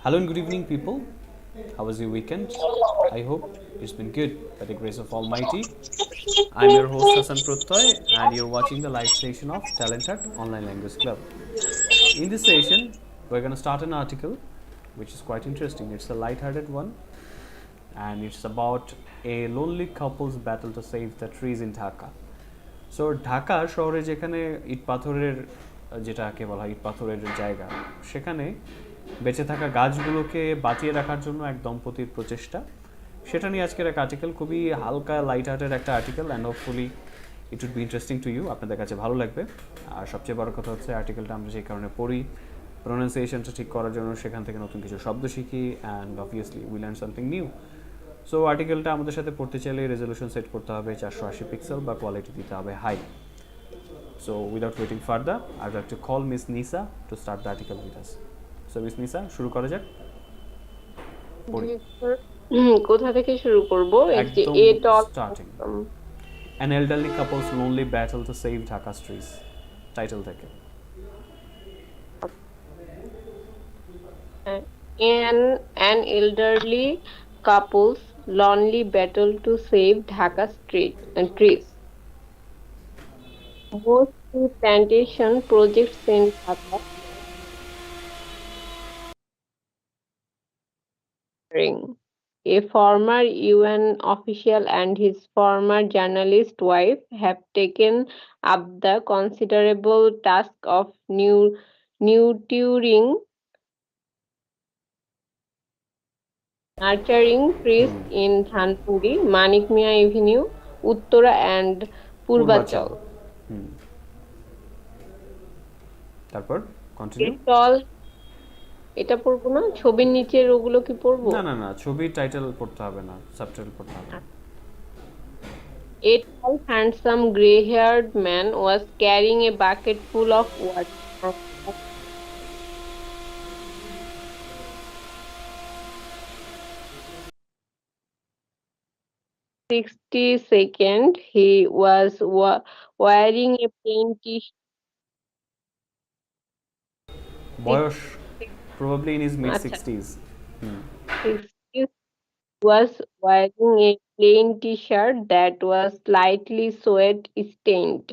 Hello and good evening, people. How was your weekend? I hope it's been good by the grace of Almighty. I'm your host Hassan Prottoy, and you're watching the live session of TalentHut Online Language Club. In this session, we're going to start an article which is quite interesting. It's a light-hearted one, and it's about a lonely couple's battle to save the trees in Dhaka. So Dhaka শহরে যেখানে ইট পাথরের যেটাকে বলা হয় ইট পাথরের জায়গা, সেখানে বেঁচে থাকা গাছগুলোকে বাঁচিয়ে রাখার জন্য এক দম্পতির প্রচেষ্টা, সেটা নিয়ে আজকের এক আর্টিকেল। খুবই হালকা লাইট হার্টের একটা article, and hopefully it would be interesting to you, আপনাদের কাছে ভালো লাগবে। আর সবচেয়ে বড় কথা হচ্ছে আর্টিকেলটা আমরা সেই কারণে পড়ি, প্রোনাউন্সিয়েশনটা ঠিক করার জন্য, সেখান থেকে নতুন কিছু শব্দ শিখি, and obviously we learn something new. So আর্টিকেলটা আমাদের সাথে পড়তে চাইলে রেজলিউশন সেট করতে হবে 480 পিক্সেল বা কোয়ালিটি দিতে হবে high. So without waiting further, I like to call miss Nisa to start the article with us. So miss Nisa, শুরু করা যাক। কোথা থেকে শুরু করব? এই যে starting An elderly couple's lonely battle to save Dhaka's trees, title থেকে। an elderly couple's lonely battle to save Dhaka trees. Most tree plantation projects in Dhaka a former UN official and his former journalist wife have taken up the considerable task of nurturing trees in Dhanmondi, Manik Mia Avenue, Uttara and Purvachal. তারপর continue. এটা পড়বো না? ছবির নিচের ওগুলো কি পড়বো? না না না, ছবির টাইটেল পড়তে হবে না, সাবটাইটেল পড়তে হবে। A tall, handsome, grey-haired man was carrying a bucket full of water. 60 seconds. He was wearing a plain t-shirt. বয়স probably in his mid 60s. Was wearing a plain t-shirt that was slightly sweat-stained.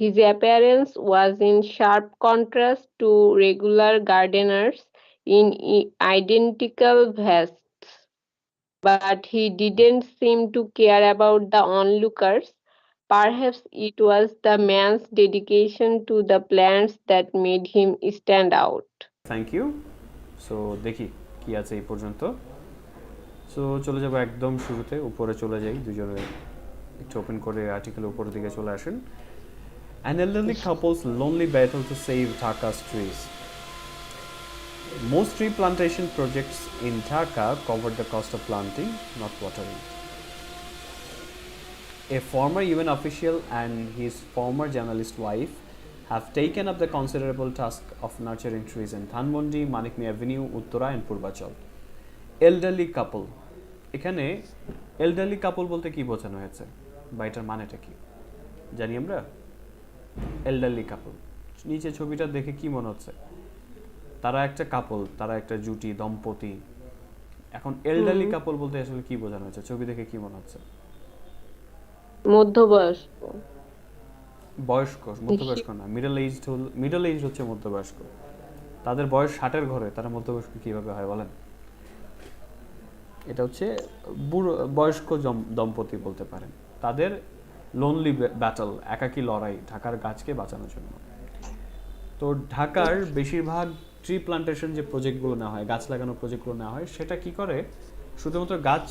His appearance was in sharp contrast to regular gardeners in identical vests, but he didn't seem to care about the onlookers. Perhaps it was the man's dedication to the plants that made him stand out. Thank you. So দেখি কি আছে এই পর্যন্ত। So চলে যাবো একদম শুরুতে, উপরে চলে যাই, দুজনে একটু ওপেন করে আর্টিকেল উপরের দিকে চলে আসেন। An elderly couple's lonely battle to save Dhaka's trees. Most tree plantation projects in Dhaka cover the cost of planting, not watering. A former UN official and his former journalist wife have taken up the considerable task of nurturing trees in Dhanmondi, Manik Mia Avenue, Uttara and Purvachal. Elderly couple, এখানে elderly couple বলতে কি বোঝানো হয়েছে বা এটার মানেটা কি জানি আমরা? elderly couple, নিচে ছবিটা দেখে কি মনে হচ্ছে? তারা একটা কাপল, তারা একটা জুটি, দম্পতি। এখন elderly couple বলতে আসলে কি বোঝানো হয়েছে? ছবি দেখে কি মনে হচ্ছে? মধ্যবয়স্ক। বয়স্ক, মধ্যবয়স্ক না, মিডল এইজ হচ্ছে মধ্যবয়স্ক। তাদের বয়স 60-এর ঘরে, তারা মধ্যবয়স্ক কিভাবে হয় বলেন? এটা হচ্ছে বুড়ো বয়স্ক দম্পতি বলতে পারেন। তাদের লোনলি ব্যাটল, একাকী লড়াই ঢাকার গাছকে বাঁচানোর জন্য। তো ঢাকার বেশিরভাগ ট্রি প্লান্টেশন যে প্রজেক্টগুলো নেওয়া হয়, গাছ লাগানোর প্রজেক্টগুলো নেওয়া হয়, সেটা কি করে? শুধুমাত্র গাছ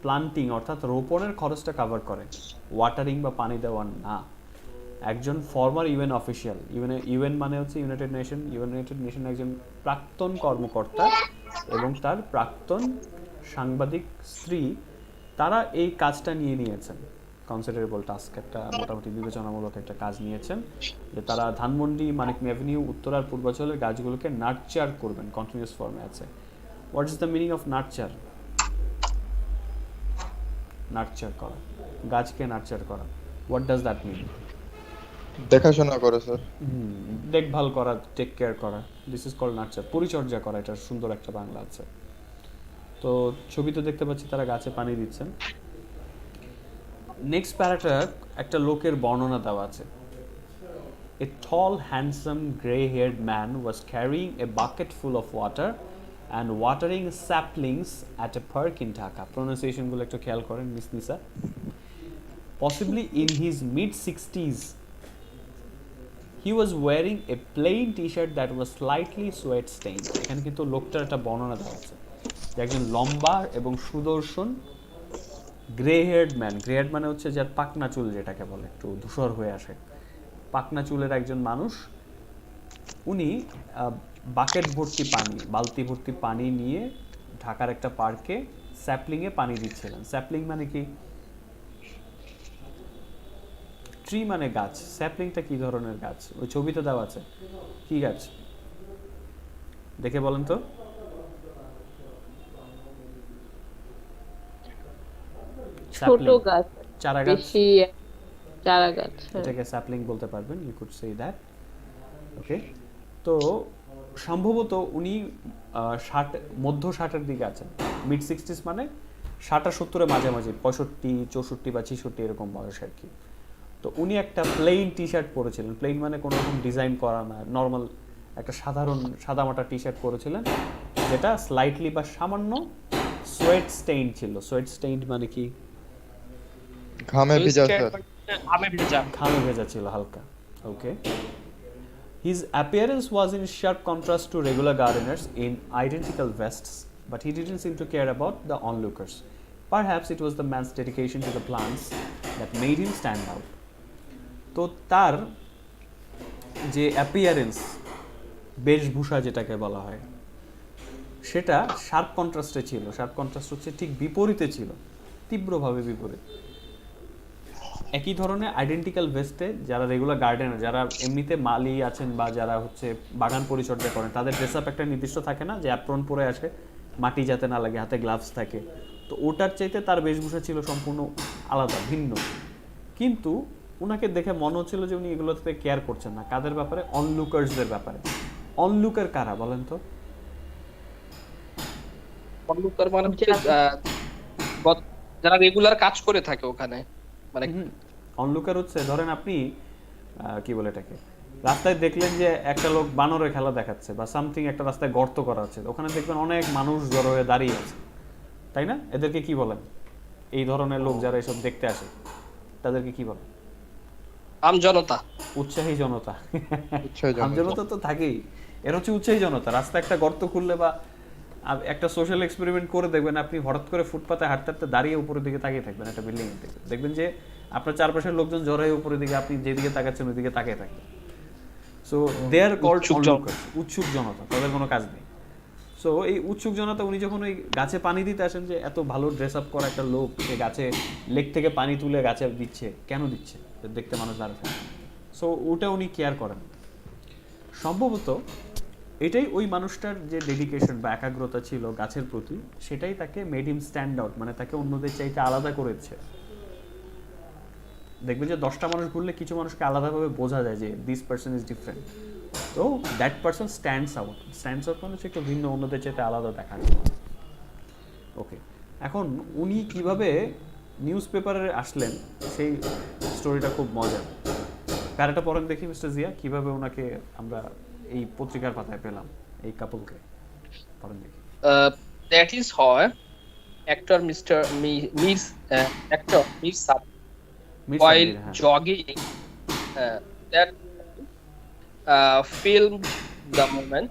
প্লান্টিং অর্থাৎ রোপণের খরচটা কভার করে, ওয়াটারিং বা পানি দেওয়ার না। একজন ফর্মার ইউএন অফিসিয়াল, ইউএন মানে হচ্ছে ইউনাইটেড নেশন, একজন প্রাক্তন কর্মকর্তা এবং তার প্রাক্তন সাংবাদিক স্ত্রী, তারা এই কাজটা নিয়েছেন। কনসিডারেবল টাস্ক, একটা মোটামুটি বিবেচনামূলক একটা কাজ নিয়েছেন, যে তারা ধানমন্ডি, মানিক মিয়া অ্যাভিনিউ, উত্তরার পূর্বাঞ্চলের গাছগুলোকে নার্চার করবেন। কন্টিনিউয়াস ফর্মে আছে। What is the meaning of nurture? Nurture করা, গাছকে নার্চার করা। What does that mean? দেখাশোনা করে স্যার। দেখভাল করা, টেক কেয়ার করা, দিস ইজ কল নার্চার, পরিচর্যা করা, এটার সুন্দর একটা বাংলা আছে। তো ছবিতে দেখতে পাচ্ছি তারা গাছে পানি দিচ্ছেন। নেক্সট প্যারাটা একটা লোকের বর্ণনা দেওয়া আছে। A tall, handsome, grey-haired man was carrying a bucket full of water and watering saplings at a park in Dhaka. Pronunciation গুলো একটু খেয়াল করেন miss Nisa. Possibly in his mid-60s, he was wearing a plain t-shirt that was slightly sweat stained. এখানে কিন্তু লোকটার একটা বর্ণনা দেওয়া আছে যে একজন লম্বা এবং সুদর্শন grey haired man. Grey haired মানে হচ্ছে যার পাকনা চুল যেটাকে বলে, একটু ধূসর হয়ে আসে, পাকনা চুলের একজন মানুষ। উনি বাকেট ভর্তি পানি, বালতি ভর্তি পানি নিয়ে ঢাকার একটা পার্কে স্যাপলিংয়ে পানি দিচ্ছিলেন। স্যাপলিং মানে কি? ট্রি মানে গাছ। স্যাপলিংটা কি ধরনের গাছ? ওই ছবিতে দেওয়া আছে, কি গাছ দেখে বলেন তো। ছোট গাছ, চারা গাছ, বেশি চারা গাছ। এটাকে স্যাপলিং বলতে পারবেন, ইউ কুড সে দ্যাট। ওকে, তো সম্ভবত উনি মধ্য 60-এর দিকে আছেন। মিড 60s মানে 60-70-এর মাঝামাঝি, 65, 64 বা 66 এরকম বয়স আর কি। তো উনি একটা প্লেন টি শার্ট পরেছিলেন। প্লেন মানে কোনো রকম ডিজাইন করা না, নর্মাল একটা সাধারণ সাদামাটা টি শার্ট পরেছিলেন, যেটা স্লাইটলি বা সামান্য সোয়েট স্টেইন ছিল। সোয়েট স্টেইন মানে কি? ঘামে ভিজা স্যার। ঘামে ভেজা ছিল হালকা। ওকে, his appearance was in sharp contrast to regular gardeners in identical vests, but he didn't seem to care about the onlookers. Perhaps it was the man's dedication to the plants that made him stand out. তো তার যে appearance, বেশভূষা যেটাকে বলা হয়, সেটা sharp কন্ট্রাস্টে ছিল। Sharp contrast হচ্ছে ঠিক বিপরীতে ছিল, তীব্রভাবে বিপরীত। একই ধরনের আইডেন্টিক্যাল ভেস্টে যারা রেগুলার গার্ডেনার, যারা এমনিতে মালি আছেন বা যারা হচ্ছে বাগান পরিচর্যা করেন, তাদের ড্রেস আপ একটা নির্দিষ্ট থাকে না, যে অ্যাপ্রন পরে আসে, মাটি যাতে না লাগে, হাতে গ্লাভস থাকে। তো ওটার চাইতে তার বেশভূষা ছিল সম্পূর্ণ আলাদা, ভিন্ন। কিন্তু ওনাকে দেখে মনে হচ্ছিল যে উনি এগুলোতে কেয়ার করছেন না। কাদের ব্যাপারে? অনলুকার্সদের ব্যাপারে। অনলুকার কারা বলেন তো? অনলুকার মানে হচ্ছে যারা রেগুলার কাজ করে থাকে ওখানে, মানে অনলুকার হচ্ছে, ধরেন আপনি কি বলে এটাকে, রাস্তায় দেখলেন যে একটা লোক বানরের খেলা দেখাচ্ছে বা সামথিং, একটা রাস্তায় গর্ত করা আছে, ওখানে দেখবেন অনেক মানুষ জড়ো হয়ে দাঁড়িয়ে আছে, তাই না? এদেরকে কি বলেন? এই ধরনের লোক যারা এসব দেখতে আসে তাদেরকে কি বলেন? আমজনতা, উৎসাহী জনতা। আমজনতা তো থাকেই, এর হচ্ছে উৎসাহী জনতা। রাস্তায় একটা গর্ত খুললে বা একটা সোশ্যাল এক্সপেরিমেন্ট করে দেখবেন, আপনি হঠাৎ করে ফুটপাতে হাঁটতে হাঁটতে দাঁড়িয়ে উপরের দিকে তাকিয়ে থাকবেন, একটা বিল্ডিং এর দিকে, দেখবেন যে আপনার চারপাশের লোকজন জড়ো হয়ে উপরের দিকে, আপনি যেদিকে তাকাচ্ছেন ওই দিকে তাকিয়ে থাকবেন। সো দে আর কল্ড অনলুকার্স, উৎসুক জনতা, তাদের কোনো কাজ নেই। সো এই উৎসুক জনতা, উনি যখন ওই গাছে পানি দিতে আসেন, যে এত ভালো ড্রেস আপ করা একটা লোক সে গাছে লেক থেকে পানি তুলে গাছে দিচ্ছে, কেন দিচ্ছে? দেখতে মানুষ দাঁড়াচ্ছে। সো ওটা উনি কেয়ার করেন। সম্ভবত এটাই ওই মানুষটার যে ডেডিকেশন বা একাগ্রতা ছিল গাছের প্রতি, সেটাই তাকে মেড হিম স্ট্যান্ড আউট, মানে তাকে অন্যদের চাইতে আলাদা করেছে। দেখবেন যে 10টা মানুষ ঘুরলে কিছু মানুষকে আলাদাভাবে বোঝা যায় যে দিস পার্সন ইজ ডিফারেন্ট। তো that person stands out. Stands out মানে হচ্ছে একটু ভিন্ন, অন্যদের চাইতে আলাদা দেখানো। ওকে, এখন উনি কিভাবে নিউজ পেপারে আসলেন সেই স্টোরিটা খুব মজার। প্যারাটা পড়েন দেখি মিস্টার জিয়া, কিভাবে ওনাকে আমরা এই পত্রিকার পাতায় পেলাম, এই কাপলকে পড়েন দেখি। That is how actor Mr. Mir actor Mir Sab while jogging that filmed the moment,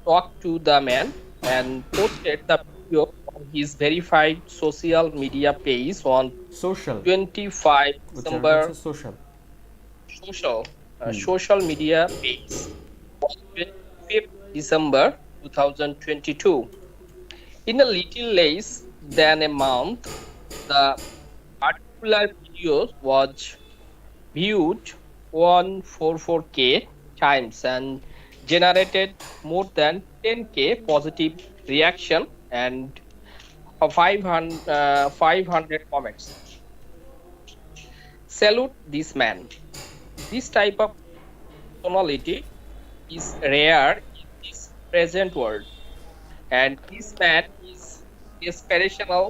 talked to the man and posted the video on his verified social media page on 25 December. Social media page on 25 December 2022. In a little less than a month, the particular video was viewed 144k times and generated more than 10k positive reaction and 500 comments. Salute this man. This type of personality is rare in this present world, and this man is inspirational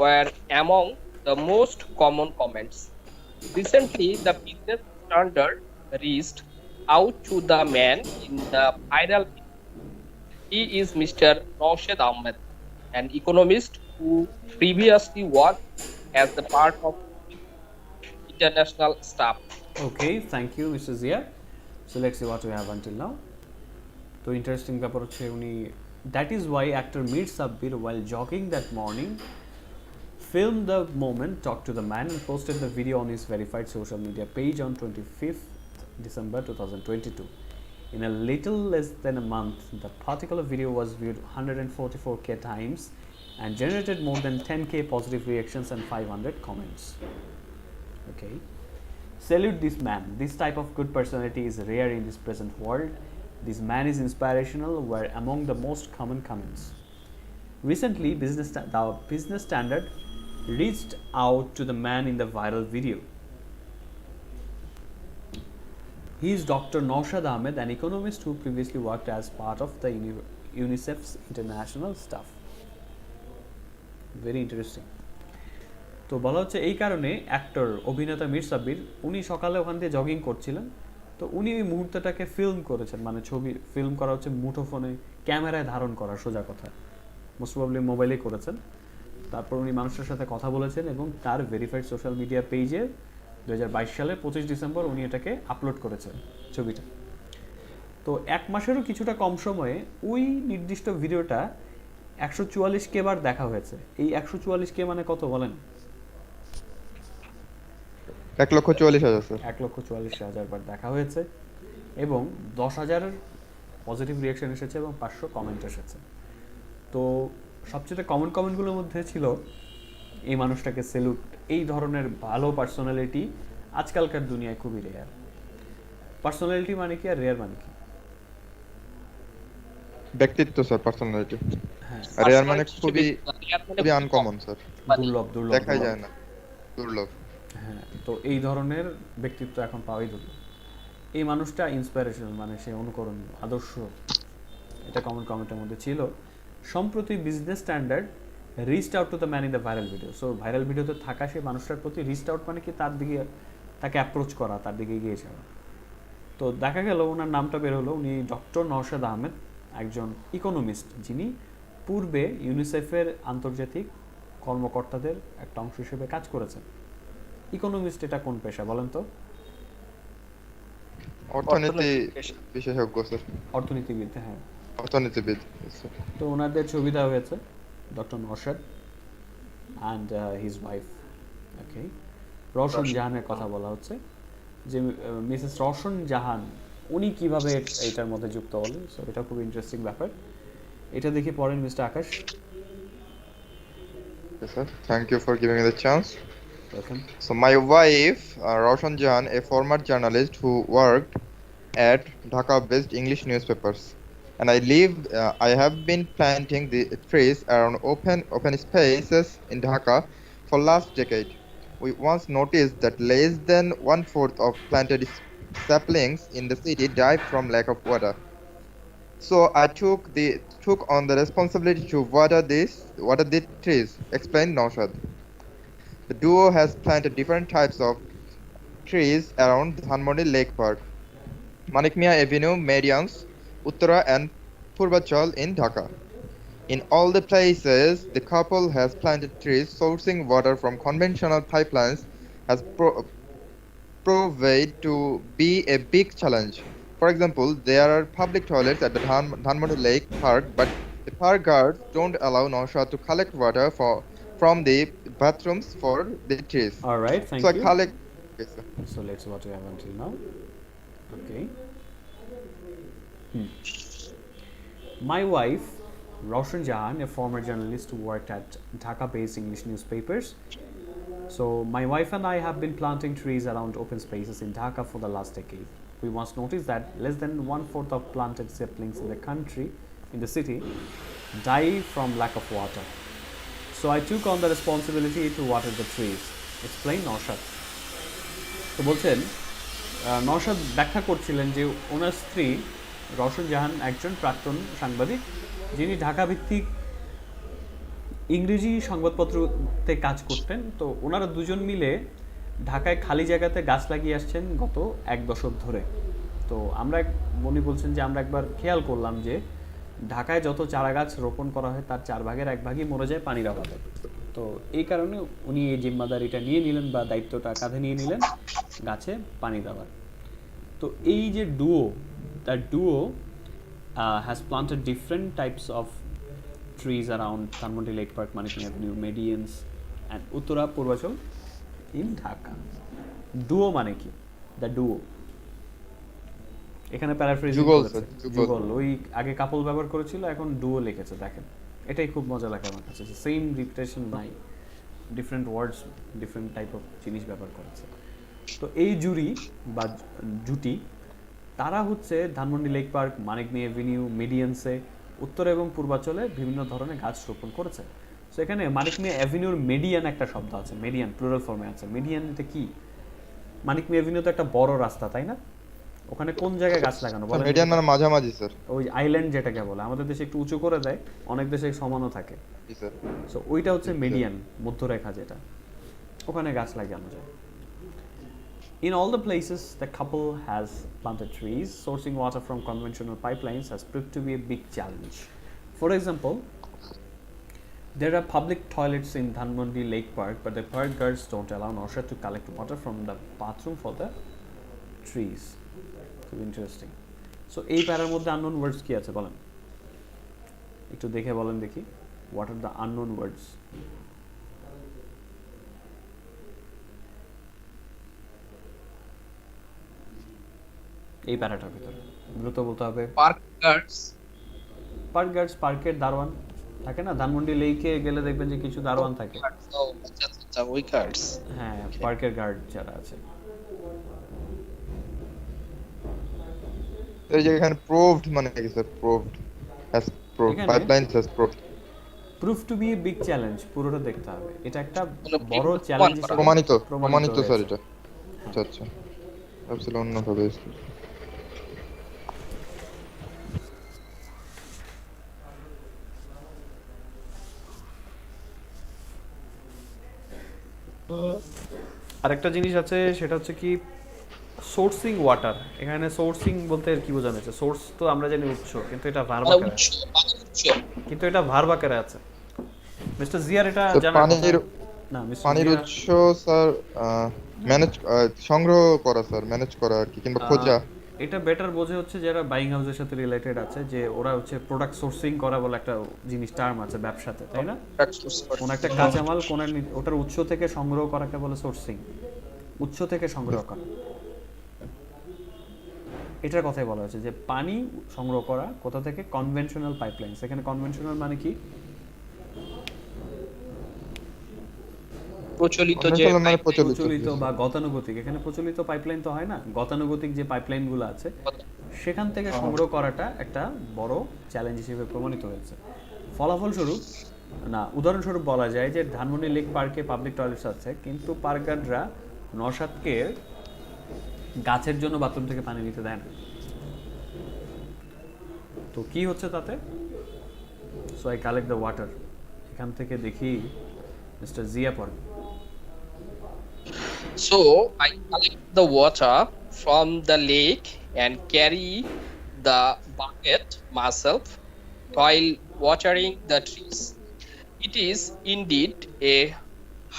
were among the most common comments. Recently, the business standard reached out to the man in the viral. He is Mr. Roshed Ahmed, an economist who previously worked as the part of international staff. Okay, thank you, Mr. Zia. So let's see what we have until now. তো interesting ব্যাপার হচ্ছে উনি that is Y actor Mir Sabbir while jogging that morning filmed the moment, talked to the man, and posted the video on his verified social media page on 25th December 2022. In a little less than a month, the particular video was viewed 144k times and generated more than 10k positive reactions and 500 comments. Okay. Salute this man. This type of good personality is rare in this present world. This man is inspirational were among the most common comments. Recently, the Business Standard reached out to the man in the viral video. He is Dr. Naushad Ahmed, an economist who previously worked as part of the UNICEF's international staff. Very interesting. তো বলা হচ্ছে এই কারণে actor অভিনেতা মির সাব্বির উনি সকালে ওখান দিয়ে জগিং করছিলেন, তো উনি ওই মুহূর্তটাকে ফিল্ম করেছেন, মানে ছবি ফিল্ম করা হচ্ছে মুঠোফোনে ক্যামেরায় ধারণ করা, সোজা কথা মোস্ট প্রবাবলি মোবাইলেই করেছেন। তারপর উনি মানুষের সাথে কথা বলেছেন এবং তার ভেরিফাইড সোশ্যাল মিডিয়া পেজে 2022 সালের 25 ডিসেম্বর উনি এটাকে আপলোড করেছেন ছবিটা। তো এক মাসেরও কিছুটা কম সময়ে ওই নির্দিষ্ট ভিডিওটা 144k বার দেখা হয়েছে। এই 144k মানে কত বলেন? 1,44,000 স্যার। 1,44,000 বার দেখা হয়েছে এবং 10,000 পজিটিভ রিয়াকশন এসেছে এবং 500 কমেন্ট এসেছে। তো সবচেয়ে কমন কমেন্টগুলোর মধ্যে ছিল এই মানুষটাকে সেলুট, এই ধরনের ভালো পার্সোনালিটি আজকালকার দুনিয়ায় খুবই রেয়ার। পার্সোনালিটি মানে কি আর রেয়ার মানে কি? ব্যক্তিত্ব স্যার, পার্সোনালিটি। হ্যাঁ, রেয়ার মানে খুবই আনকমন স্যার, দুর্লভ দেখাই যায় না, দুর্লভ। হ্যাঁ, তো এই ধরনের ব্যক্তিত্ব এখন পাওয়াই দুর্লভ। এই মানুষটা ইন্সপিরেশনাল, মানে সে অনুকরণীয়, আদর্শ, এটা কমন কমেন্টের মধ্যে ছিল। সম্প্রতি business standard reached out to the man in the viral video. So viral ভিডিওতে থাকা সেই মানুষটার প্রতি রিচড আউট মানে কি তার দিকে তাকে অ্যাপ্রোচ করা, তার দিকে এগিয়ে যাওয়া। তো দেখা গেল ওনার নামটা বের হলো, উনি ডক্টর নওশাদ আহমেদ, একজন ইকোনমিস্ট, যিনি পূর্বে ইউনিসেফের আন্তর্জাতিক কর্মকর্তাদের একটা অংশ হিসেবে কাজ করেছেন। ইকোনমিস্ট এটা কোন পেশা বলেন তো? অর্থনীতি বিশেষজ্ঞ স্যার। অর্থনীতিবিদ, হ্যাঁ অর্থনীতিবিদ। তো ওনাদের ছবি দেওয়া হয়েছে, doctor Naushad and his wife. Okay, Roshan জাহানের কথা বলা হচ্ছে যে মিসেস রওশন জাহান উনি কিভাবে এটার মধ্যে যুক্ত হলেন। সো এটা খুব ইন্টারেস্টিং ব্যাপার, এটা দেখে পড়েন mister Akash. Yes, sir. Thank you for giving me the chance. Welcome. So my wife, Roshan Jahan, a former journalist who worked at Dhaka-based English newspapers, and I have been planting the trees around open spaces in Dhaka for last decade. We once noticed that less than 1/4 of planted saplings in the city died from lack of water. So I took on the responsibility to water the trees, explained Naushad. The duo has planted different types of trees around Dhanmondi Lake Park, Manikmia Avenue, Medians, Uttara and Purvachal in Dhaka. In all the places, the couple has planted trees. Sourcing water from conventional pipelines has proved to be a big challenge. For example, there are public toilets at the Dhanmondi Lake Park, but the park guards don't allow Naushad to collect water from the bathrooms for the trees. All right, thank So I you. collect. Yes, sir. So let's see what we have until now. Okay. My wife, Roshan Jahan, a former journalist who worked at Dhaka-based English newspapers. So my wife and I have been planting trees around open spaces in Dhaka for the last decade. We once noticed that less than 1/4 of planted saplings in the city, die from lack of water. So I took on the responsibility to water the trees, explained Naushad. তো বলছেন নওশাদ ব্যাখ্যা করছিলেন যে ওনার স্ত্রী রওশন জাহান একজন প্রাক্তন সাংবাদিক, যিনি ঢাকা ভিত্তিক ইংরেজি সংবাদপত্রতে কাজ করতেন। তো ওনারা দুজন মিলে ঢাকায় খালি জায়গাতে গাছ লাগিয়ে আসছেন গত 1 দশক ধরে। তো আমরা উনি বলছেন যে আমরা একবার খেয়াল করলাম যে ঢাকায় যত চারা গাছ রোপণ করা হয় তার 1/4 মরে যায় পানির অভাবে। তো এই কারণে উনি এই জিম্মাদারিটা নিয়ে নিলেন বা দায়িত্বটা কাঁধে নিয়ে নিলেন গাছে পানি দেওয়ার। তো এই যে the duo has planted different types of trees around Dhanmondi Lake Park, Manikni Avenue, Medians and Uttara Purvachal in Dhaka. Duo মানে কি? দ্য ডুও এখানে প্যারাফ্রেজিং করেছে, যুগল। ওই আগে কাপল ব্যবহার করেছিল, এখন ডুও লিখেছে। দেখেন, এটাই খুব মজা লাগে আমার কাছে, সেম রিপিটেশন নাই, different words, different type of জিনিস ব্যবহার করেছে। তো এই জুটি তারা হচ্ছে ধানমন্ডি লেক পার্ক, মানিকনি এভিনিউ, মিডিয়ানসে, উত্তর এবং পূর্বাঞ্চলে বিভিন্ন ধরনের গাছ রোপণ করেছে। সো এখানে মানিকনি এভিনিউর মেডিয়ান একটা শব্দ আছে, মেডিয়ান প্লুরাল ফর্মে আছে। মেডিয়ানটা কি? মানিকনি এভিনিউ তো একটা বড় রাস্তা, তাই না? ওখানে কোন জায়গায় গাছ লাগানো বলে? মিডিয়ান মানে মাঝামাঝি স্যার। ওই আইল্যান্ড যেটাকে বলে, আমাদের দেশে একটু উঁচু করে দেয়, অনেক দেশে সমানও থাকে। জি স্যার। সো ওইটা হচ্ছে মিডিয়ান, মধ্যরেখা যেটা, ওখানে গাছ লাগানো যায়। In all the places the couple has planted trees, sourcing water from conventional pipelines has proved to be a big challenge. For example, there are public toilets in Dhanmondi Lake Park, but the park guards don't allow Naushad to collect water from the bathroom for the trees. খুব interesting. So এই প্যারার মধ্যে unknown ওয়ার্ডস কি আছে বলেন, একটু দেখে বলেন দেখি। হোয়াট আর দ্য আননোন ওয়ার্ডস? এই প্যারাটার ভিতরে দ্রুত বলতে হবে। পার্ক গার্ডস, পার্কের দারোয়ান থাকে না, ধানমন্ডি লেকে গেলে দেখবেন যে কিছু দারোয়ান থাকে। ওই গার্ডস, হ্যাঁ, পার্কের গার্ড যারা আছে। এই যে এখানে প্রুভড মানে কি sir? Proved has proved, pipelines has proved. Prove to be a big challenge, পুরোটা দেখতে হবে। এটা একটা বড় চ্যালেঞ্জ, প্রমাণিত স্যার এটা। আচ্ছা আচ্ছা, ভাবছিলাম অন্য ভাবে। আরেকটা জিনিস আছে, সেটা হচ্ছে কি সোর্সিং ওয়াটার। এখানে সোর্সিং বলতে কি বোঝানো হচ্ছে? সোর্স তো আমরা জানি উৎস, কিন্তু এটা ভার্ব আকারে আছে। কিন্তু এটা ভার্ব আকারে আছে। মিস্টার জিয়ার এটা জানা না? পানির উৎস স্যার ম্যানেজ, সংগ্রহ করা স্যার, ম্যানেজ করা আর কি, কিংবা খোঁজা। এটা বেটার বোঝে হচ্ছে যারা বাইং হাউসের সাথে রিলেটেড আছে, যে ওরা হচ্ছে প্রোডাক্ট সোর্সিং করা বলে একটা জিনিস, টার্ম আছে ব্যবসাতে, তাই না? কোন একটা কাঁচামাল ওটার উৎস থেকে সংগ্রহ করাকে বলে সোর্সিং, উৎস থেকে সংগ্রহ করা। এটার কথাই বলা হচ্ছে যে পানি সংগ্রহ করা কোথা থেকে? Conventional pipeline. এখানে কনভেনশনাল মানে কি? প্রচলিত বা গতানুগতিক। এখানে প্রচলিত পাইপলাইন তো হয় না, গতানুগতিক যে পাইপলাইনগুলো আছে সেখান থেকে সংগ্রহ করাটা একটা বড় চ্যালেঞ্জ হিসেবে প্রমাণিত হয়েছে। ফলাফলস্বরূপ উদাহরণস্বরূপ বলা যায় যে ধানমন্ডি লেক পার্কে পাবলিক টয়লেটস আছে, কিন্তু পার্ক গার্ডরা নওশাদকে গাছের জন্য বাথরুম থেকে পানি নিতে দেয় না। তো কি হচ্ছে তাতে? So I collect the water. এখান থেকে দেখি মিস্টার জিয়া পড়েন। So I collect the water from the lake and carry the bucket myself while watering the trees. It is indeed a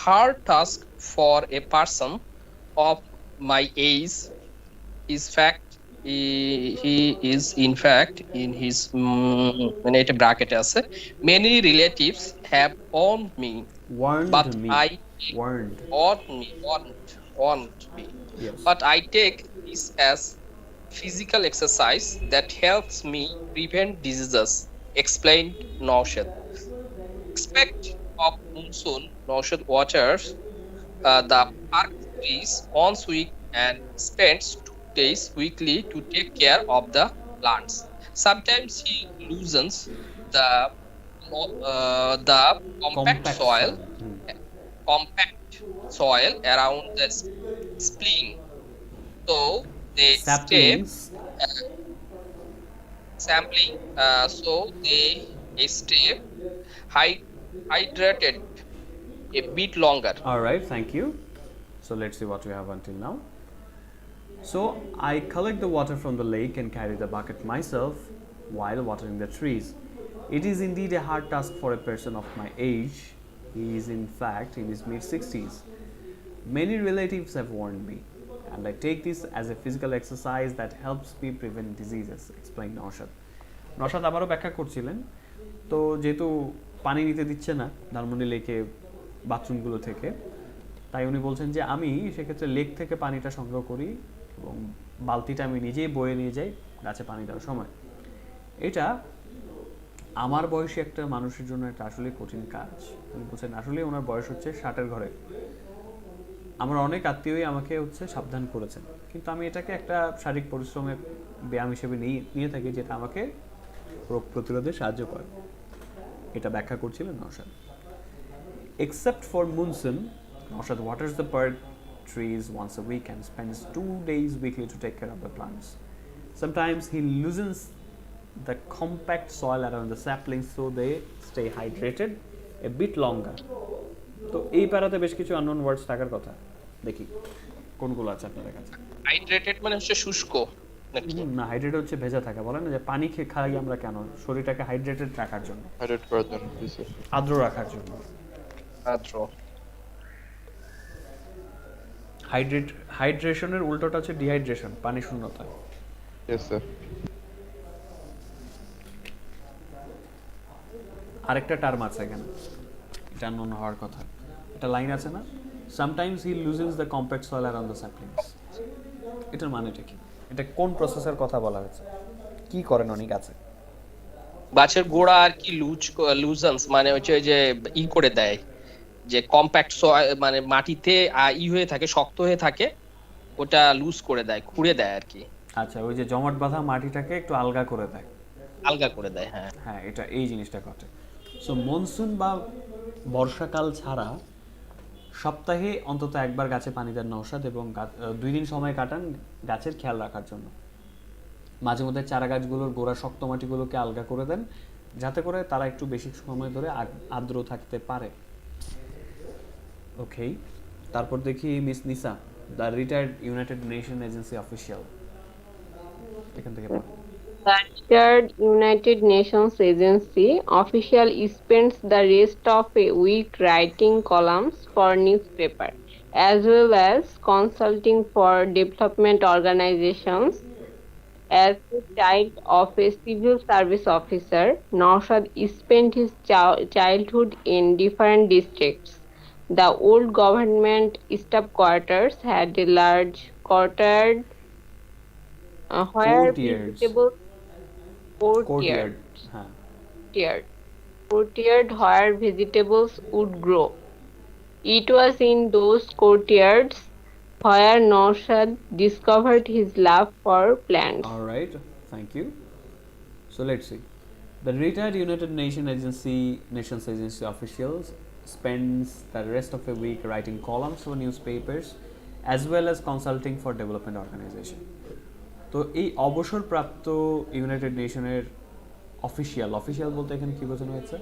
hard task for a person of my age. He is in fact in his bracket আছে. Many relatives have warned me, Yes. but I take this as physical exercise that helps me prevent diseases, explained Naushad. Expect of monsoon, Naushad waters the park trees once a week and spends 2 days weekly to take care of the plants. Sometimes he loosens the compact soil around the spring, so they stay saplings sampling, so they stay hydrated a bit longer. all right, thank you. So let's see what we have until now. So I collect the water from the lake and carry the bucket myself while watering the trees. It is indeed a hard task for a person of my age. He is in fact in his mid 60s. Many relatives have warned me, and I take this as a physical exercise that helps me prevent diseases, explained Naushad. Naushad আবারও ব্যাখ্যা করছিলেন, তো যেহেতু পানি নিতে দিচ্ছে না ধানমন্ডি লেকে বাথরুমগুলো থেকে, তাই উনি বলছেন যে আমি সেক্ষেত্রে লেক থেকে পানিটা সংগ্রহ করি এবং বালতিটা আমি নিজেই বয়ে নিয়ে যাই গাছে পানি দেওয়ার সময়। এটা আমার বয়সী একটা মানুষের জন্য এটা আসলে কঠিন কাজ। উনি বলছেন আসলে ওনার বয়স হচ্ছে 60-এর ঘরে। আমার অনেক আত্মীয়ই আমাকে সাবধান করেছেন, কিন্তু আমি এটাকে একটা শারীরিক পরিশ্রমের ব্যায়াম হিসেবে নিয়ে থাকি, যেটা আমাকে রোগ প্রতিরোধে সাহায্য করে। এটা ব্যাখ্যা করছিলেন Naushad. Except for monsoon, Naushad waters the bird trees once a week and spends 2 days weekly to take care of the plants. Sometimes he loosens the compact soil around the saplings so they stay hydrated a bit longer. তো এই প্যারাতে বেশ কিছু unknown ওয়ার্ডস থাকার কথা, দেখি কোনগুলো আছে আপনাদের কাছে। হাইড্রেটেড মানে হচ্ছে শুষ্ক নাকি? না, হাইড্রেট হচ্ছে ভেজা থাকা। বলেন না যে পানি খেয়ে খাই আমরা কেন? শরীরটাকে হাইড্রেটেড রাখার জন্য, হাইড্রেট করার জন্য, আর্দ্র রাখার জন্য। আদ্র হাইড্রেশনের উল্টোটা হচ্ছে ডিহাইড্রেশন, পানি শূন্যতা। Yes sir. আরেকটা টার্ম আছে এখানে, এটা অন্য হওয়ার কথা। এটা লাইন আছে না, sometimes he loses the compact soil around the saplings. এটার মানেটা কি? এটা কোন প্রসেসের কথা বলা হয়েছে? কি করেন অনেক আছে? গাছের গোড়া আর কি লুজেন্স মানে হচ্ছে যে করে দেয়, যে কম্প্যাক্ট মানে মাটিতে হয়ে থাকে, শক্ত হয়ে থাকে, ওটা লুজ করে দেয়, খুঁড়ে দেয় আর কি। আচ্ছা, ওই যে জমাট বাঁধা মাটিটাকে একটু আলগা করে দেয়। আলগা করে দেয়, হ্যাঁ হ্যাঁ, এটা এই জিনিসটা ঘটে। সো মনসুন বা বর্ষাকাল ছাড়া সপ্তাহে অন্তত একবার গাছে পানি দেন নওশাদ এবং 2 দিন সময় কাটান গাছের খেয়াল রাখার জন্য। মাঝে মধ্যে চারা গাছগুলোর গোড়া শক্ত মাটিগুলোকে আলগা করে দেন, যাতে করে তারা একটু বেশি সময় ধরে আর্দ্র থাকতে পারে। ওকে, তারপর দেখি miss Nisa, the retired United nation agency official. এখান থেকে The retired United Nations Agency official spends the rest of a week writing columns for newspaper, as well as consulting for development organizations. As a child of a civil service officer, Naushad spent his childhood in different districts. The old government staff quarters had a large courtyard where vegetables courtyard where vegetables would grow. It was in those courtyards where Naushad discovered his love for plants. All right, thank you. So let's see. The retired United Nations Agency officials spends the rest of a week writing columns for newspapers as well as consulting for development organization. তো এই অবসরপ্রাপ্ত United নেশনের official বলতে এখানে কি বোঝানো হয়েছে?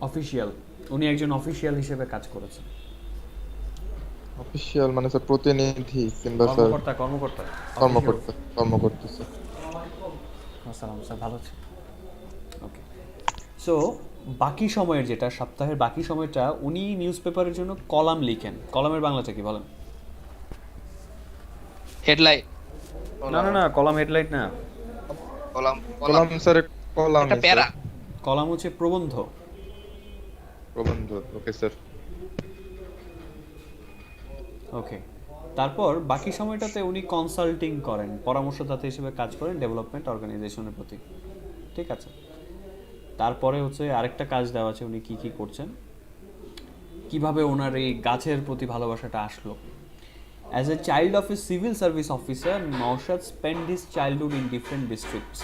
Official, উনি একজন অফিসিয়াল হিসেবে কাজ করেছেন। অফিসিয়াল মানে স্যার প্রতিনিধি কিংবা কর্মকর্তা। স্যার। আসসালাম স্যার, ভালো আছেন? ওকে, সো বাকি সময়ের যেটা সপ্তাহের বাকি সময়টা উনি নিউজ পেপারের জন্য কলাম লিখেন। কলামের বাংলাটা কি বলেন? হেডলাইন না, কলাম হেডলাইট না। কলাম স্যার, কলাম একটা প্যারা। কলাম হচ্ছে প্রবন্ধ। Okay sir. ওকে, তারপর বাকি সময়টাতে উনি কনসাল্টিং করেন, পরামর্শদাতা হিসেবে কাজ করেন ডেভেলপমেন্ট অর্গানাইজেশনের প্রতি। ঠিক আছে, তারপরে আরেকটা কাজ দেওয়া আছে উনি কি করছেন, কিভাবে ওনার এই গাছের প্রতি ভালোবাসাটা আসলো। As a child of a civil service officer, Naushad spent his childhood in different districts.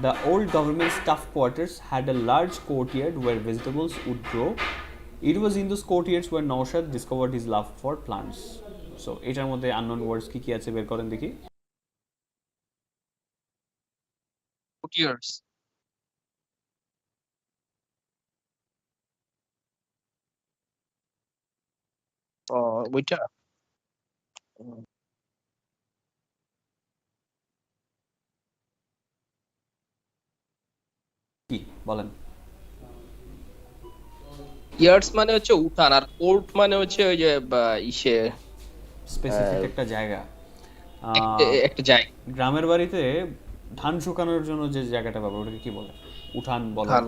The old government staff quarters had a large courtyard where vegetables would grow. It was in those courtyards where Naushad discovered his love for plants. So এটার মধ্যে unknown words কি আছে বের করেন দেখি। Courtiers. ওইটা কি বলেন? ইয়ার্ডস মানে হচ্ছে উঠান, আর কোর্ট মানে হচ্ছে ওই যে ইসে স্পেসিফিক একটা জায়গা। একটা জায়গা, গ্রামের বাড়িতে ধান শুকানোর জন্য যে জায়গাটা ব্যবহার ওটাকে কি বলে? উঠান বলে। উঠান।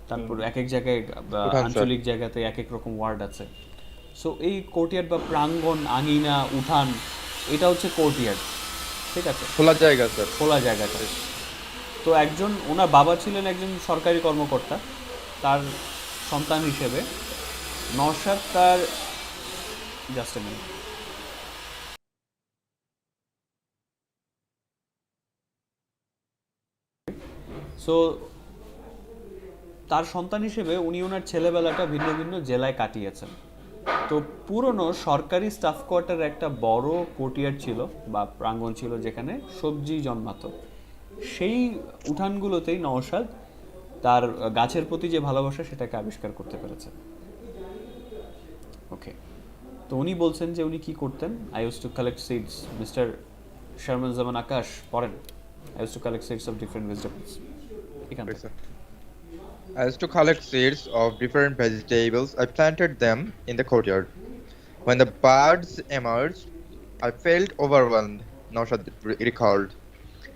তারপর এক এক জায়গায় উঠান, আঞ্চলিক জায়গাতে এক এক রকম ওয়ার্ড আছে। সো এই কোর্টিয়ার্ড বা প্রাঙ্গণ, আঙিনা, উঠান, এটা হচ্ছে কোর্টিয়ার্ড। ঠিক আছে, খোলা জায়গা স্যার। খোলা জায়গাটা। তো একজন, ওনার বাবা ছিলেন একজন সরকারি কর্মকর্তা, তার সন্তান হিসেবে নওশাদ তার জাস্ট এ মিনিট সো তার সন্তান হিসেবে উনি ওনার ছেলেবেলাটা ভিন্ন ভিন্ন জেলায় কাটিয়েছেন। তো পুরনো সরকারি স্টাফ কোয়ার্টার একটা বড় কোর্টিয়ার্ড ছিল বা প্রাঙ্গণ ছিল যেখানে সবজি জন্মাতো। সেই উঠানগুলোতেই নওশাদ তার গাছের প্রতি যে ভালোবাসা সেটাকে আবিষ্কার করতে পেরেছেন। ওকে, তো উনি বলছেন যে উনি কি করতেন। I use to collect seeds, mister Sharman Zaman Akash পড়েন। I use to collect seeds of different vegetables. এখান থেকে I used to collect seeds of different vegetables. I planted them in the courtyard. When the birds emerged, I felt overwhelmed, Naushad recalled.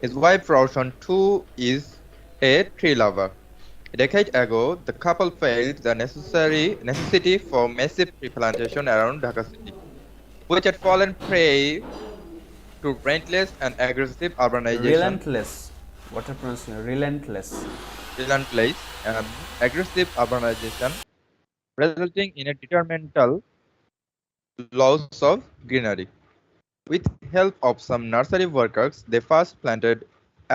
His wife Roshan too is a tree lover. A decade ago, the couple felt the necessity for massive tree plantation around Dhaka city, which had fallen prey to relentless and aggressive urbanization. relentless, what a pronunciation, relentless And aggressive urbanization, resulting in a detrimental loss of greenery. With help of some nursery workers, they first planted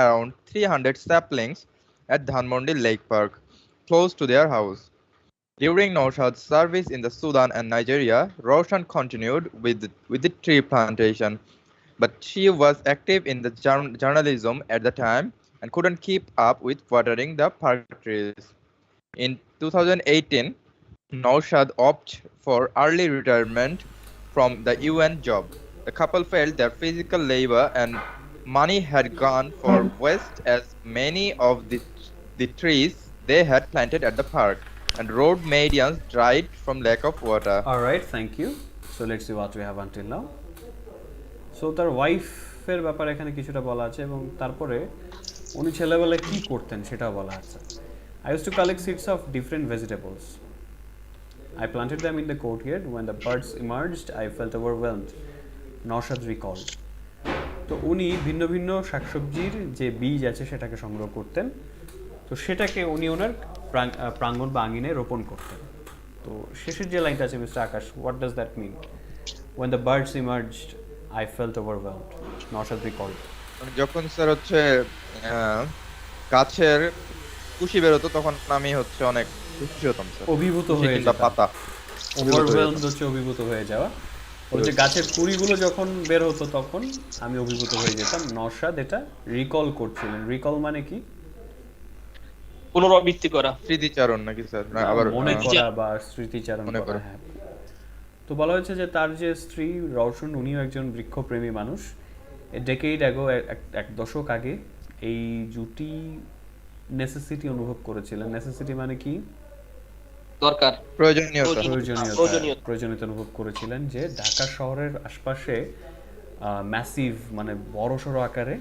around 300 saplings at Dhanmondi Lake Park, close to their house. During Naushad's service in the Sudan and Nigeria, Roshan continued with the tree plantation, but she was active in the journalism at the time and couldn't keep up with watering the park trees. In 2018, Naushad opted for early retirement from the UN job. The couple felt their physical labor and money had gone for waste, as many of the trees they had planted at the park and road medians dried from lack of water. Alright, thank you. So let's see what we have until now. So তার ওয়াইফের ব্যাপারে এখানে কিছুটা বলা আছে এবং তারপরে উনি ছেলেবেলায় কি করতেন সেটাও বলা আছে। I used to collect seeds of different vegetables. I planted them in the courtyard. When the birds emerged, I felt overwhelmed, Naushad recalled. তো উনি ভিন্ন ভিন্ন শাকসবজির যে বীজ আছে সেটাকে সংগ্রহ করতেন, তো সেটাকে উনি ওনার প্রাঙ্গণ বা আঙিনে রোপণ করতেন। তো শেষের যে লাইনটা আছে mister Akash, what does that mean? When the birds emerged, I felt overwhelmed, Naushad recalled. যখন স্যার হচ্ছে গাছের কুশি বেরোতো তখন আমি হচ্ছে অনেক খুশি হতাম স্যার। অভিভূত হয়ে যেতাম পাতা ওভারওয়েলমড হচ্ছে অভিভূত হয়ে যাওয়া। ওই যে গাছের কুড়িগুলো যখন বের হতো তখন আমি অভিভূত হয়ে যেতাম। নওশাদ এটা রিকল করছিলেন। রিকল মানে কি? পুনরাবৃত্তি করা, স্মৃতিচারণ নাকি স্যার? আবার মনে করা বা স্মৃতিচারণ করা। হ্যাঁ, তো বলা হয়েছে যে তার যে স্ত্রী রওশন, উনিও একজন বৃক্ষপ্রেমী মানুষ। ডেকেড অ্যাগো, এক দশক আগে এই জুটি নেসেসিটি অনুভব করেছিলেন। নেসেসিটি মানে কি? দরকার, প্রয়োজনীয়তা অনুভব করেছিলেন যে ঢাকা শহরের আশপাশে ম্যাসিভ মানে বড়সড় আকারে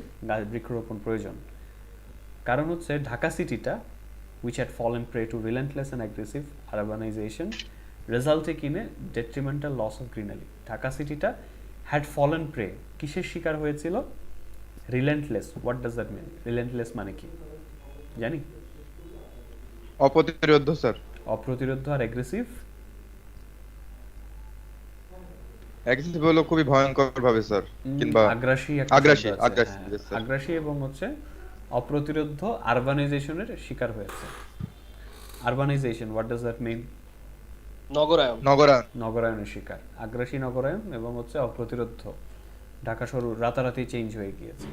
বৃক্ষরোপণ প্রয়োজন। কারণ হচ্ছে ঢাকা সিটিটা which had fallen prey to relentless and aggressive urbanization resulting in a detrimental loss of greenery. Dhaka সিটিটা had fallen prey, কিসের শিকার হয়েছিল? relentless. what does that mean? relentless মানে কি জানি? অপ্রতিরোধ্য স্যার। অপ্রতিরোধ্য। আর অ্যাগ্রেসিভ? অ্যাগ্রেসিভ হলো খুবই ভয়ঙ্কর ভাবে স্যার, কিংবা আগ্রাসী এবং হচ্ছে অপ্রতিরোধ্য আরবানাইজেশনের শিকার হয়েছে। Urbanisation, what does that mean? নগরায়ন নগরায়ন। নগরায়নের শিকার, আগ্রাসী নগরায়ন এবং হচ্ছে অপ্রতিরোধ ঢাকা শহর রাতারাতি চেঞ্জ হয়ে গিয়েছে।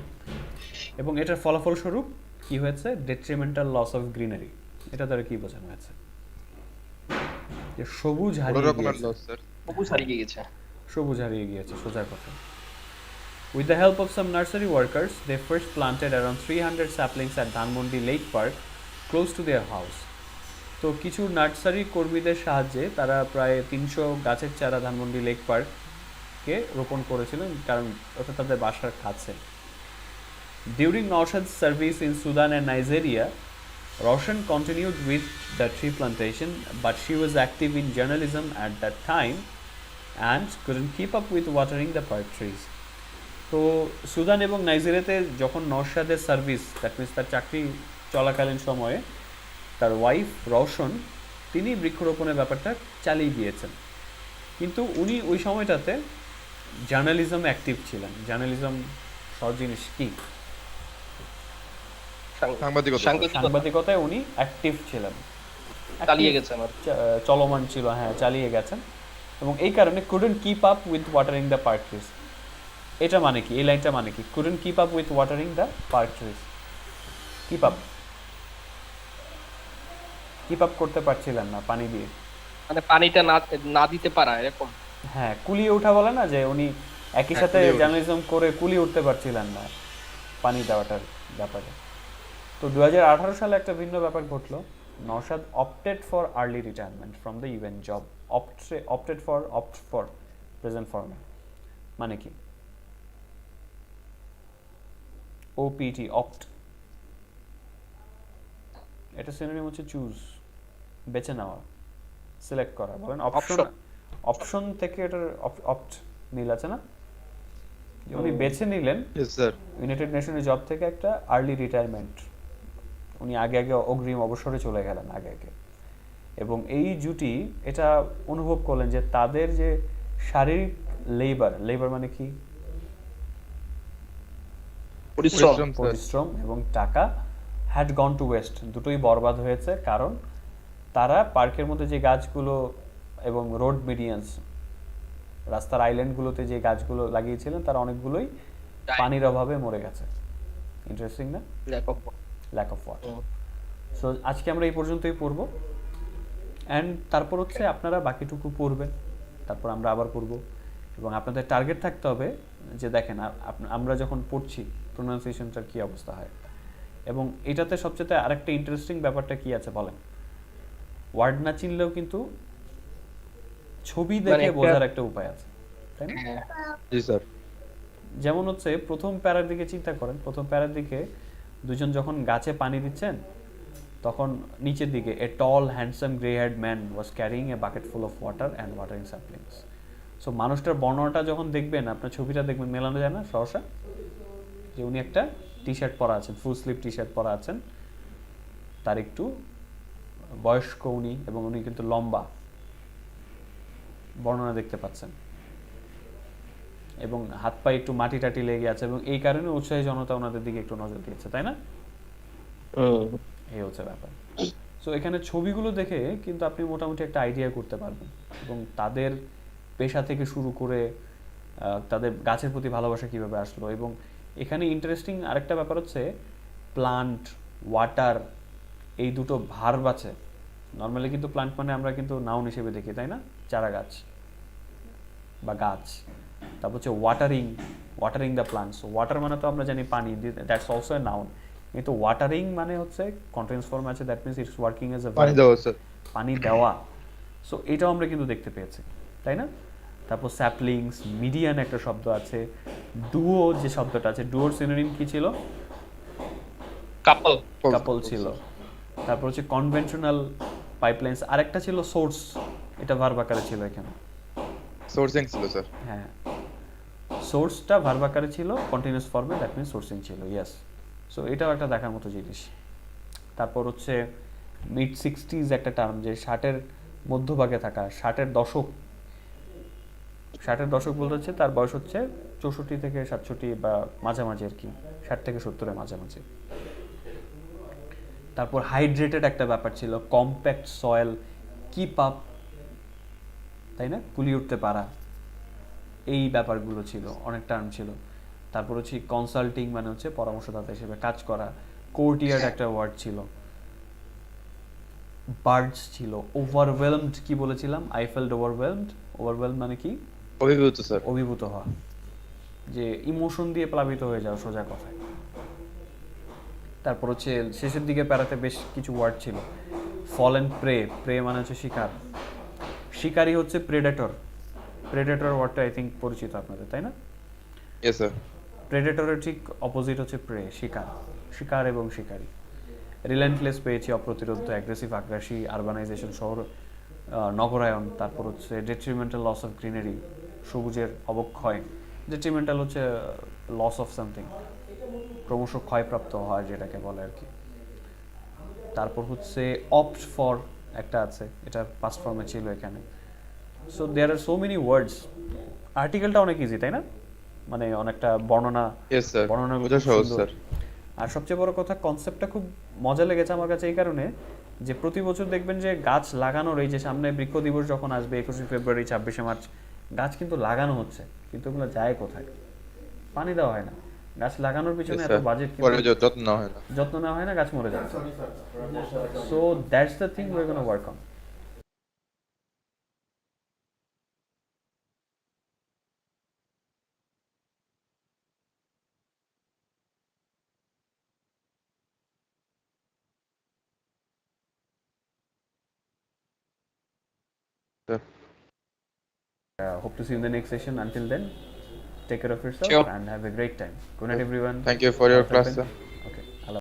এবং এটার ফলাফলস্বরূপ কি হয়েছে? Detrimental loss of greenery. এটা দ্বারা কি বোঝানো হয়েছে? যে সবুজ বড় হারিয়ে রকমের গিয়েছে, লস স্যার। সবুজ হারিয়ে গেছে। সবুজ হারিয়ে গিয়েছে, সোজা কথা। With the help of some nursery workers, they first planted around 300 saplings at Dhanmondi Lake Park, close to their house. তো কিছু নার্সারি কর্মীদের সাহায্যে তারা প্রায় 300 গাছের চারা ধানমন্ডি লেক পার্ককে রোপণ করেছিলেন, কারণ ওটা তাদের বাসার কাছে। During Naushad's service in Sudan and Nigeria, Roshan continued with the tree plantation, but she was active in journalism at that time and couldn't keep up with watering the park trees. তো Sudan এবং নাইজেরিয়াতে যখন নওশাদের service, that means তার চাকরি চলাকালীন সময়ে তার wife Rowshan তিনি বৃক্ষরোপণের ব্যাপারটা চালিয়ে গিয়েছেন, কিন্তু উনি ওই সময়টাতে জার্নালিজম অ্যাক্টিভ ছিলেন। জার্নালিজম সহজ জিনিস কি? সাংবাদিকতায় উনি অ্যাক্টিভ ছিলেন, চালিয়ে গেছেন, চলমান ছিল, হ্যাঁ চালিয়ে গেছেন। এবং এই কারণে couldn't keep up with watering the park trees। এটা মানে কি? এই লাইনটা মানে কি? couldn't keep up with watering the park trees। keep up করতে পারছিলেন না পানি দিয়ে, মানে পানিটা না দিতে পারা এরকম। হ্যাঁ, কুলিয়ে ওঠা বলে না, যে উনি একই সাথে জার্নালিজম করে কুলিয়ে উঠতে পারছিলেন না পানি দেওয়াটার ব্যাপারে। তো 2018 সালে একটা ভিন্ন ব্যাপার ঘটলো। Naushad opted for early retirement from the UN job। opt for present ফর্মে মানে কি? OPT, opt, এটা সিনোনিম হচ্ছে চুজ, বেছে নেওয়া, সিলেক্ট করা। বলেন অপশন থেকে এটার অপ্ট মিল আছে না? উনি বেছে নিলেন ইউনাইটেড নেশনের জব থেকে একটা আর্লি রিটায়ারমেন্ট, উনি আগে অগ্রিম অবসরে চলে গেলেন আগে। এবং এই জুটি এটা অনুভব করলেন যে তাদের যে শারীরিক লেবার মানে কি? পরিশ্রম এবং টাকা হ্যাড গন টু ওয়েস্ট, দুটোই বরবাদ হয়েছে। কারণ তারা পার্কের মধ্যে যে গাছগুলো এবং রোড মিডিয়ান্স, রাস্তার আইল্যান্ডগুলোতে যে গাছগুলো লাগিয়েছিলেন তারা অনেকগুলোই পানির অভাবে মরে গেছে। ইন্টারেস্টিং না? Lack of water. সো আজকে আমরা এই পর্যন্তই পড়বো, অ্যান্ড তারপর হচ্ছে আপনারা বাকিটুকু পড়বেন, তারপর আমরা আবার পড়বো। এবং আপনাদের টার্গেট থাকতে হবে যে দেখেন আমরা যখন পড়ছি প্রোনাউন্সিয়েশনটার কী অবস্থা হয়। এবং এটাতে সবচেয়ে আরেকটা ইন্টারেস্টিং ব্যাপারটা কি আছে বলেন? ওয়ার্ড না চিনলেও কিন্তু ছবি দেখে বোঝার একটা উপায় আছে, তাই না? জি স্যার। যেমন হচ্ছে প্রথম প্যারার দিকে চিন্তা করেন, প্রথম প্যারার দিকে দুজন যখন গাছে পানি দিচ্ছেন তখন নিচের দিকে a tall handsome grey haired man was carrying a bucket full of water and watering saplings. So মানুষটার বর্ণনাটা যখন দেখবেন, আপনার ছবিটা দেখবেন, মেলানো যায় না সহসা, যে উনি একটা টি শার্ট পরা আছেন, ফুল স্লিভ টি শার্ট পরা আছেন, তার একটু বয়স্ক উনি, এবং উনি কিন্তু লম্বা, বর্ণনা দেখতে পাচ্ছেন, এবং হাত পায়ে একটু মাটি টাটি লেগে আছে, এবং এই কারণে উৎসাহী জনতা ওনাদের দিকে একটু নজর দিয়েছে, তাই না? এই হচ্ছে ব্যাপার। সো এখানে ছবিগুলো দেখে কিন্তু আপনি মোটামুটি একটা আইডিয়া করতে পারবেন, এবং তাদের পেশা থেকে শুরু করে তাদের গাছের প্রতি ভালোবাসা কীভাবে আসলো। এবং এখানে ইন্টারেস্টিং আরেকটা ব্যাপার হচ্ছে প্লান্ট, ওয়াটার, এই দুটো ভার্ব আছে। নর্মালি কিন্তু প্লান্ট মানে আমরা কিন্তু নাউন হিসেবে দেখি, তাই না? চারা গাছ বা গাছ। তারপর হচ্ছে ওয়াটারিং দ্য প্লান্টস। ওয়াটার মানে তো আমরা জানি পানি, দ্যাটস অলসো এ নাউন। কিন্তু ওয়াটারিং মানে হচ্ছে কন্টিনিউয়াস ফর্ম আছে, that means it's working as a পানি দেওয়া। সো এটাও আমরা কিন্তু দেখতে পেয়েছি, তাই না? তারপর স্যাপলিংস, মিডিয়ান একটা শব্দ আছে, ডুও যে শব্দটা আছে, ডুওর সিনোনিম কি ছিল? কাপল ছিল। তারপর হচ্ছে কনভেনশনাল পাইপলাইন্স, আরেকটা ছিল সোর্স, এটা ভার্ব আকারে ছিল এখানে। সোর্সিং ছিল স্যার। হ্যাঁ, সোর্সটা ভার্ব আকারে ছিল, কন্টিনিউয়াস ফর্মে, দ্যাট মিনস সোর্সিং ছিল। ইয়েস। সো এটাও একটা দেখার মতো জিনিস। তারপর হচ্ছে মিড 60s একটা টার্ম, যে 60-এর মধ্যভাগে থাকা, 60-এর দশক বলতে হচ্ছে তার বয়স হচ্ছে 64 থেকে 67 বা মাঝামাঝি আর কি, 60 থেকে 70-এর মাঝামাঝি। তারপর হাইড্রেটেড একটা ব্যাপার ছিল, কম্প্যাক্ট সয়েল, কিপ আপ, তাই না? কুলিয়ে উঠতে পারা, এই ব্যাপারগুলো ছিল, অনেক টার্ম ছিল। তারপর হচ্ছে কনসাল্টিং, মানে হচ্ছে পরামর্শদাতা হিসেবে কাজ করা। কোর্টিয়ার্ড একটা ওয়ার্ড ছিল। বার্ডস ছিল। ওভারওয়েলমড কি বলেছিলাম? I felt overwhelmed. ওভারওয়েলম মানে কি? অভিভূত স্যার। অভিভূত হওয়া, যে ইমোশন দিয়ে প্লাবিত হয়ে যাও, সোজা কথায়। তারপর হচ্ছে শেষের দিকে প্যারাতে বেশ কিছু ওয়ার্ড ছিল। Fall and pray. প্রে মানে হচ্ছে শিকার। শিকারই হচ্ছে প্রেডেটর। প্রেডেটর ওয়ার্ডটা আই থিঙ্ক পরিচিত আপনাদের, তাই না? Yes sir. প্রেডেটরের ঠিক অপোজিট হচ্ছে প্রে, শিকার। শিকার এবং শিকারী। রিল্যান্টলেস পেয়েছি, অপ্রতিরোধ্য, অ্যাগ্রেসিভ, আগ্রাসী, আরবানাইজেশন, শহর নগরায়ন। তারপর হচ্ছে ডেট্রিমেন্টাল লস অফ গ্রিনারি, সবুজের অবক্ষয়। ডেট্রিমেন্টাল হচ্ছে লস অফ সামথিং, ক্রমশ ক্ষয়প্রাপ্ত হয় যেটাকে বলে আর কি। তারপর হচ্ছে অপ্ট ফর একটা আছে, এটা পাস্ট ফর্মে ছিল এখানে। So there are so many words. আর্টিকেলটা অনেক ইজি, তাই না? মানে অনেকটা বর্ণনা, ইয়েস স্যার, বর্ণনা বোঝা সহজ সুন্দর। স্যার। আর সবচেয়ে বড় কথা, কনসেপ্টটা খুব মজা লেগেছে আমার কাছে এই কারণে যে প্রতি বছর দেখবেন যে গাছ লাগানোর, এই যে সামনে বৃক্ষ দিবস যখন আসবে 21শে ফেব্রুয়ারি, 26শে মার্চ, গাছ কিন্তু লাগানো হচ্ছে, কিন্তু ওগুলো যায় কোথায়? পানি দেওয়া হয় না। গাছ লাগানোর পিছনে এত বাজেট, পরে যত্ন নেওয়া হয় না। যত্ন নেওয়া হয় না, গাছ মরে যাচ্ছে। So that's the thing we are gonna work on. Sir, Hope to see you in the next session. Until then, take care of yourself Sure. and have a great time. Good night, everyone. Thank you for your Mouth class open. Sir.